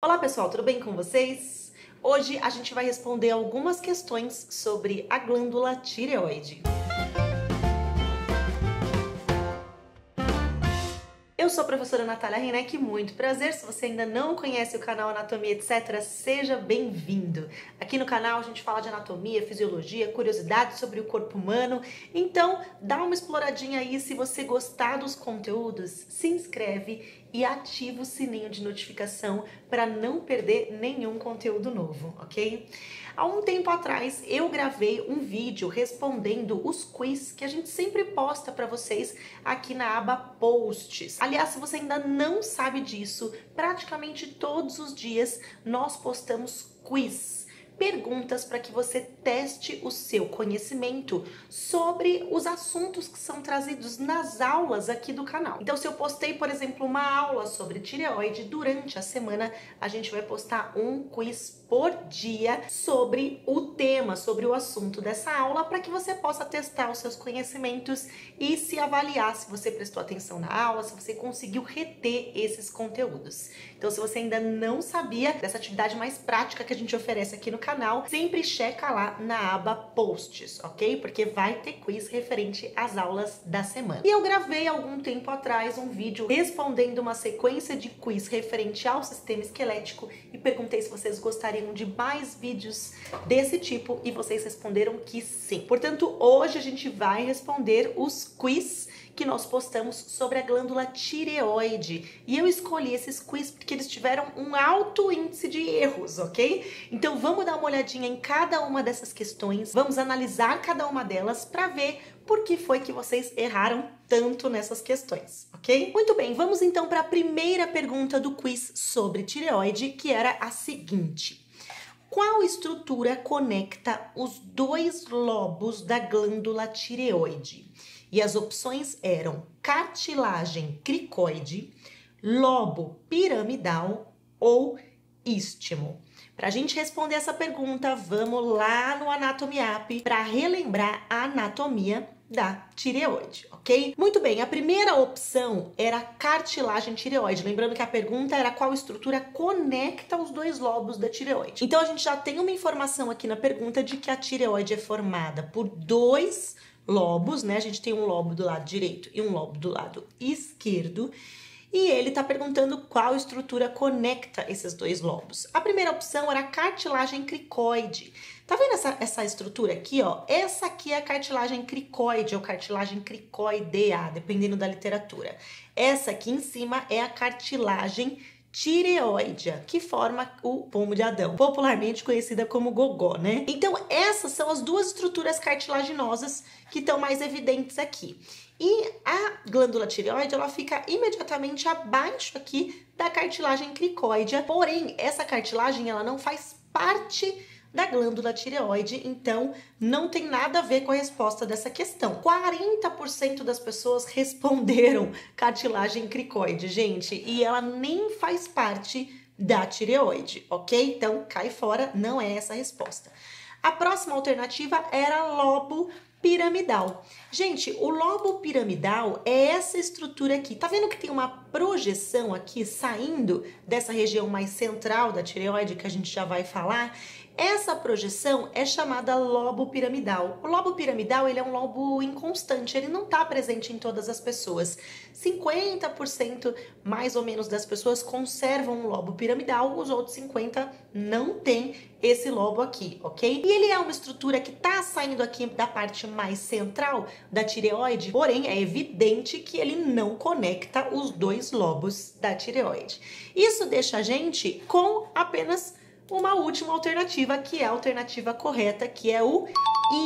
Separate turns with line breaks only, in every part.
Olá pessoal, tudo bem com vocês? Hoje a gente vai responder algumas questões sobre a glândula tireoide. Eu sou a professora Natália Reineck, muito prazer. Se você ainda não conhece o canal Anatomia Etc, seja bem-vindo. Aqui no canal a gente fala de anatomia, fisiologia, curiosidades sobre o corpo humano. Então, dá uma exploradinha aí. Se você gostar dos conteúdos, se inscreve e ativa o sininho de notificação para não perder nenhum conteúdo novo, ok? Há um tempo atrás eu gravei um vídeo respondendo os quiz que a gente sempre posta para vocês aqui na aba Posts. Aliás, se você ainda não sabe disso, praticamente todos os dias nós postamos quiz. Perguntas para que você teste o seu conhecimento sobre os assuntos que são trazidos nas aulas aqui do canal. Então, se eu postei, por exemplo, uma aula sobre tireoide, durante a semana a gente vai postar um quiz por dia sobre o tema, sobre o assunto dessa aula, para que você possa testar os seus conhecimentos e se avaliar se você prestou atenção na aula, se você conseguiu reter esses conteúdos. Então, se você ainda não sabia dessa atividade mais prática que a gente oferece aqui no canal, sempre checa lá na aba Posts, ok? Porque vai ter quiz referente às aulas da semana. E eu gravei algum tempo atrás um vídeo respondendo uma sequência de quiz referente ao sistema esquelético e perguntei se vocês gostariam de mais vídeos desse tipo e vocês responderam que sim. Portanto, hoje a gente vai responder os quiz que nós postamos sobre a glândula tireoide. E eu escolhi esses quiz porque eles tiveram um alto índice de erros, ok? Então vamos dar uma olhadinha em cada uma dessas questões, vamos analisar cada uma delas para ver por que foi que vocês erraram tanto nessas questões, ok? Muito bem, vamos então para a primeira pergunta do quiz sobre tireoide, que era a seguinte: qual estrutura conecta os dois lobos da glândula tireoide? E as opções eram cartilagem cricoide, lobo piramidal ou istmo. Para a gente responder essa pergunta, vamos lá no Anatomy App para relembrar a anatomia da tireoide, ok? Muito bem, a primeira opção era cartilagem tireoide. Lembrando que a pergunta era qual estrutura conecta os dois lobos da tireoide. Então a gente já tem uma informação aqui na pergunta de que a tireoide é formada por dois lobos, né? A gente tem um lobo do lado direito e um lobo do lado esquerdo. E ele está perguntando qual estrutura conecta esses dois lobos. A primeira opção era a cartilagem cricoide. Tá vendo essa estrutura aqui, ó? Essa aqui é a cartilagem cricoide ou cartilagem cricoidea, dependendo da literatura. Essa aqui em cima é a cartilagem tireoide, que forma o pomo de Adão, popularmente conhecida como gogó, né? Então, essas são as duas estruturas cartilaginosas que estão mais evidentes aqui. E a glândula tireoide, ela fica imediatamente abaixo aqui da cartilagem cricoide. Porém, essa cartilagem, ela não faz parte da glândula tireoide, então não tem nada a ver com a resposta dessa questão. 40% das pessoas responderam cartilagem cricoide, gente, e ela nem faz parte da tireoide, ok? Então cai fora, não é essa a resposta. A próxima alternativa era lobo piramidal. Gente, o lobo piramidal é essa estrutura aqui. Tá vendo que tem uma projeção aqui saindo dessa região mais central da tireoide que a gente já vai falar? Essa projeção é chamada lobo piramidal. O lobo piramidal, ele é um lobo inconstante, ele não está presente em todas as pessoas. 50% mais ou menos das pessoas conservam um lobo piramidal, os outros 50% não tem esse lobo aqui, ok? E ele é uma estrutura que está saindo aqui da parte mais central da tireoide, porém é evidente que ele não conecta os dois lobos da tireoide. Isso deixa a gente com apenas uma última alternativa, que é a alternativa correta, que é o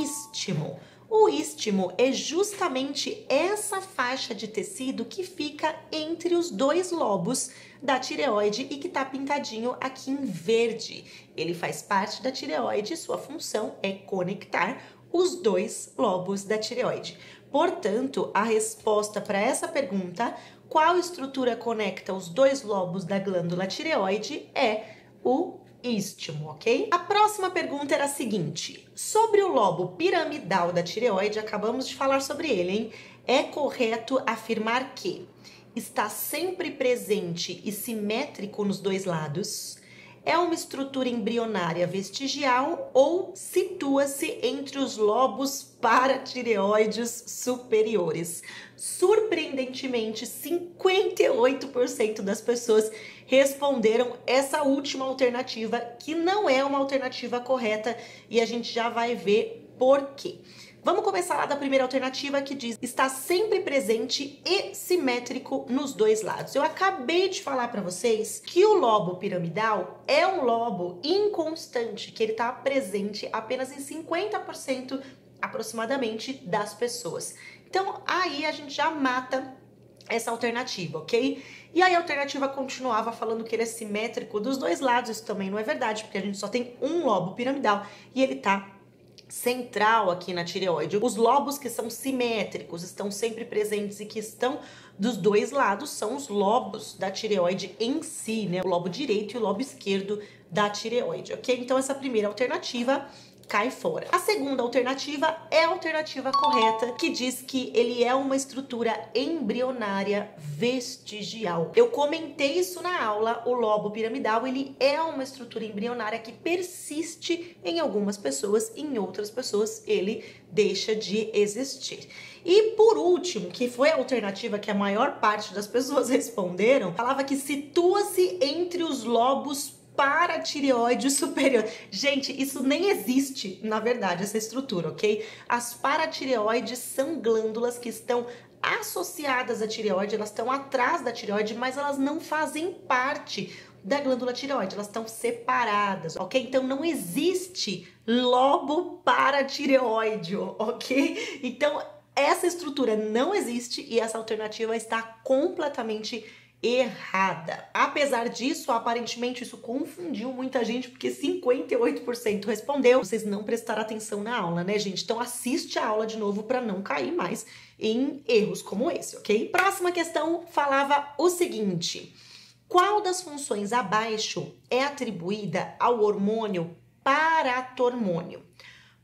istmo. O istmo é justamente essa faixa de tecido que fica entre os dois lobos da tireoide e que está pintadinho aqui em verde. Ele faz parte da tireoide e sua função é conectar os dois lobos da tireoide. Portanto, a resposta para essa pergunta, qual estrutura conecta os dois lobos da glândula tireoide, é o istmo, ok? A próxima pergunta era a seguinte: sobre o lobo piramidal da tireoide, acabamos de falar sobre ele, hein? É correto afirmar que está sempre presente e simétrico nos dois lados, é uma estrutura embrionária vestigial ou situa-se entre os lobos paratireoides superiores? Surpreendentemente, 58% das pessoas responderam essa última alternativa, que não é uma alternativa correta, e a gente já vai ver por quê. Vamos começar lá da primeira alternativa, que diz: está sempre presente e simétrico nos dois lados. Eu acabei de falar para vocês que o lobo piramidal é um lobo inconstante, que ele está presente apenas em 50% aproximadamente das pessoas. Então aí a gente já mata essa alternativa, ok? E aí a alternativa continuava falando que ele é simétrico dos dois lados. Isso também não é verdade, porque a gente só tem um lobo piramidal e ele tá central aqui na tireoide. Os lobos que são simétricos, estão sempre presentes e que estão dos dois lados, são os lobos da tireoide em si, né? O lobo direito e o lobo esquerdo da tireoide, ok? Então essa primeira alternativa cai fora. A segunda alternativa é a alternativa correta, que diz que ele é uma estrutura embrionária vestigial. Eu comentei isso na aula. O lobo piramidal, ele é uma estrutura embrionária que persiste em algumas pessoas, em outras pessoas ele deixa de existir. E por último, que foi a alternativa que a maior parte das pessoas responderam, falava que situa-se entre os lobos paratireoide superior. Gente, isso nem existe, na verdade, essa estrutura, ok? As paratireoides são glândulas que estão associadas à tireoide, elas estão atrás da tireoide, mas elas não fazem parte da glândula tireoide, elas estão separadas, ok? Então não existe lobo paratireoide, ok? Então essa estrutura não existe e essa alternativa está completamente errada. Apesar disso, aparentemente isso confundiu muita gente, porque 58% respondeu. Vocês não prestaram atenção na aula, né, gente? Então assiste a aula de novo para não cair mais em erros como esse, ok? Próxima questão falava o seguinte: qual das funções abaixo é atribuída ao hormônio paratormônio?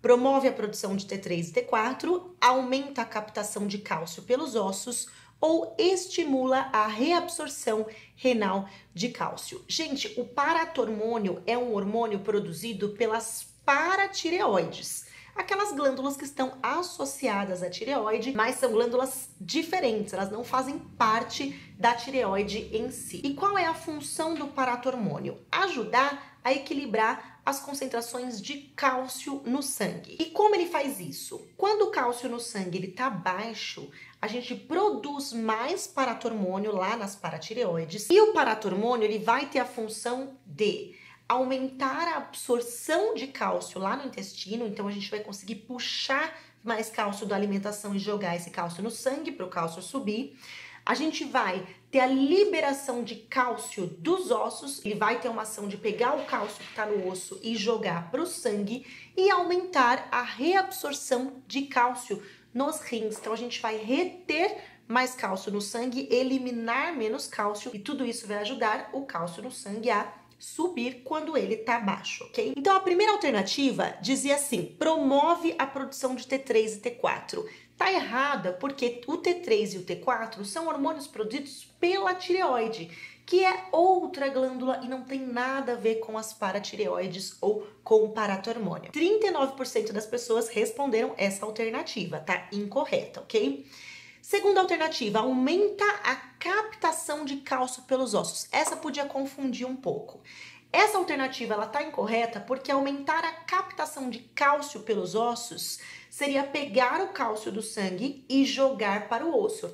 Promove a produção de T3 e T4, aumenta a captação de cálcio pelos ossos ou estimula a reabsorção renal de cálcio. Gente, o paratormônio é um hormônio produzido pelas paratireoides, aquelas glândulas que estão associadas à tireoide, mas são glândulas diferentes, elas não fazem parte da tireoide em si. E qual é a função do paratormônio? Ajudar a equilibrar as concentrações de cálcio no sangue. E como ele faz isso? Quando o cálcio no sangue está baixo, a gente produz mais paratormônio lá nas paratireoides, e o paratormônio ele vai ter a função de aumentar a absorção de cálcio lá no intestino, então a gente vai conseguir puxar mais cálcio da alimentação e jogar esse cálcio no sangue para o cálcio subir. A gente vai ter a liberação de cálcio dos ossos, ele vai ter uma ação de pegar o cálcio que está no osso e jogar para o sangue e aumentar a reabsorção de cálcio nos rins. Então a gente vai reter mais cálcio no sangue, eliminar menos cálcio, e tudo isso vai ajudar o cálcio no sangue a subir quando ele tá baixo, ok? Então a primeira alternativa dizia assim: promove a produção de T3 e T4. Tá errada, porque o T3 e o T4 são hormônios produzidos pela tireoide, que é outra glândula e não tem nada a ver com as paratireoides ou com o paratormônio. 39% das pessoas responderam essa alternativa, tá incorreta, ok? Segunda alternativa, aumenta a captação de cálcio pelos ossos. Essa podia confundir um pouco. Essa alternativa ela tá incorreta porque aumentar a captação de cálcio pelos ossos seria pegar o cálcio do sangue e jogar para o osso.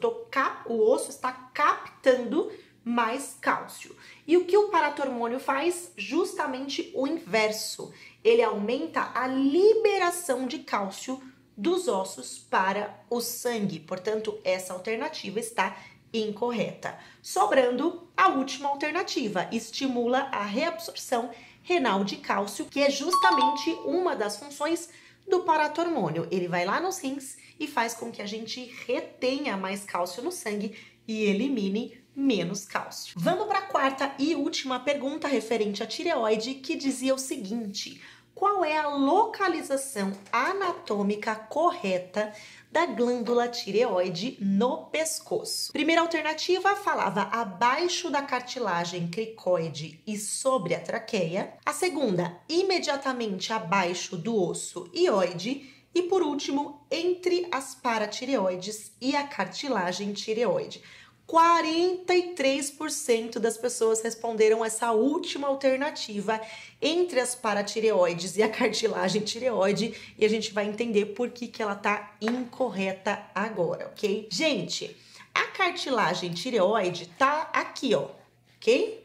O osso está captando mais cálcio. E o que o paratormônio faz? Justamente o inverso. Ele aumenta a liberação de cálcio dos ossos para o sangue. Portanto, essa alternativa está incorreta. Sobrando a última alternativa, estimula a reabsorção renal de cálcio, que é justamente uma das funções do paratormônio. Ele vai lá nos rins e faz com que a gente retenha mais cálcio no sangue e elimine menos cálcio. Vamos para a quarta e última pergunta referente à tireoide, que dizia o seguinte: qual é a localização anatômica correta da glândula tireoide no pescoço. Primeira alternativa falava abaixo da cartilagem cricoide e sobre a traqueia. A segunda, imediatamente abaixo do osso hioide. E por último, entre as paratireoides e a cartilagem tireoide. 43% das pessoas responderam essa última alternativa entre as paratireoides e a cartilagem tireoide, e a gente vai entender por que ela tá incorreta agora, ok? Gente, a cartilagem tireoide tá aqui, ó, ok?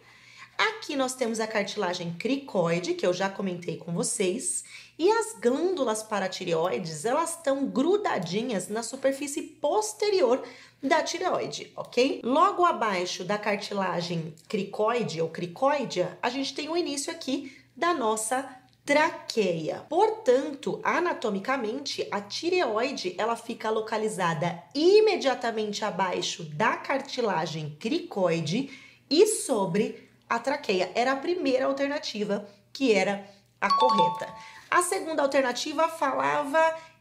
Aqui nós temos a cartilagem cricoide, que eu já comentei com vocês, e as glândulas paratireoides, elas estão grudadinhas na superfície posterior da tireoide, ok? Logo abaixo da cartilagem cricoide ou cricóidea, a gente tem o início aqui da nossa traqueia. Portanto, anatomicamente, a tireoide, ela fica localizada imediatamente abaixo da cartilagem cricoide e sobre a traqueia. Era a primeira alternativa, que era a correta. A segunda alternativa falava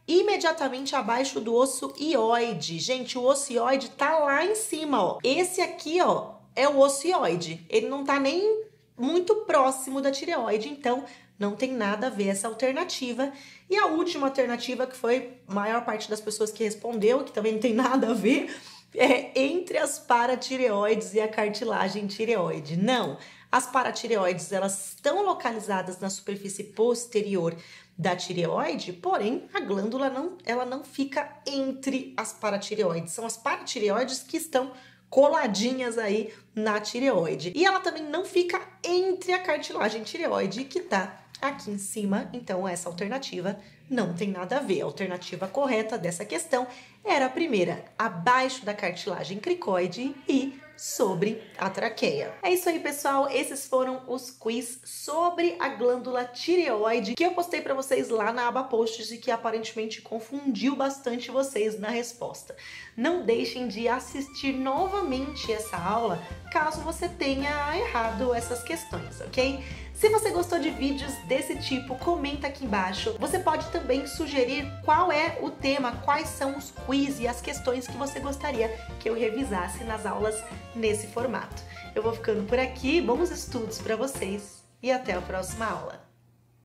imediatamente abaixo do osso hioide. Gente, o osso hioide tá lá em cima, ó. Esse aqui, ó, é o osso hioide. Ele não tá nem muito próximo da tireoide, então não tem nada a ver essa alternativa. E a última alternativa, que foi a maior parte das pessoas que respondeu, que também não tem nada a ver, é entre as paratireoides e a cartilagem tireoide. Não, as paratireoides, elas estão localizadas na superfície posterior da tireoide, porém a glândula ela não fica entre as paratireoides. São as paratireoides que estão coladinhas aí na tireoide. E ela também não fica entre a cartilagem tireoide, que tá aqui em cima. Então essa alternativa não tem nada a ver. A alternativa correta dessa questão era a primeira, abaixo da cartilagem cricoide e sobre a traqueia. É isso aí, pessoal. Esses foram os quiz sobre a glândula tireoide que eu postei para vocês lá na aba posts e que aparentemente confundiu bastante vocês na resposta. Não deixem de assistir novamente essa aula caso você tenha errado essas questões, ok? Se você gostou de vídeos desse tipo, comenta aqui embaixo. Você pode também sugerir qual é o tema, quais são os quiz e as questões que você gostaria que eu revisasse nas aulas nesse formato. Eu vou ficando por aqui, bons estudos para vocês e até a próxima aula.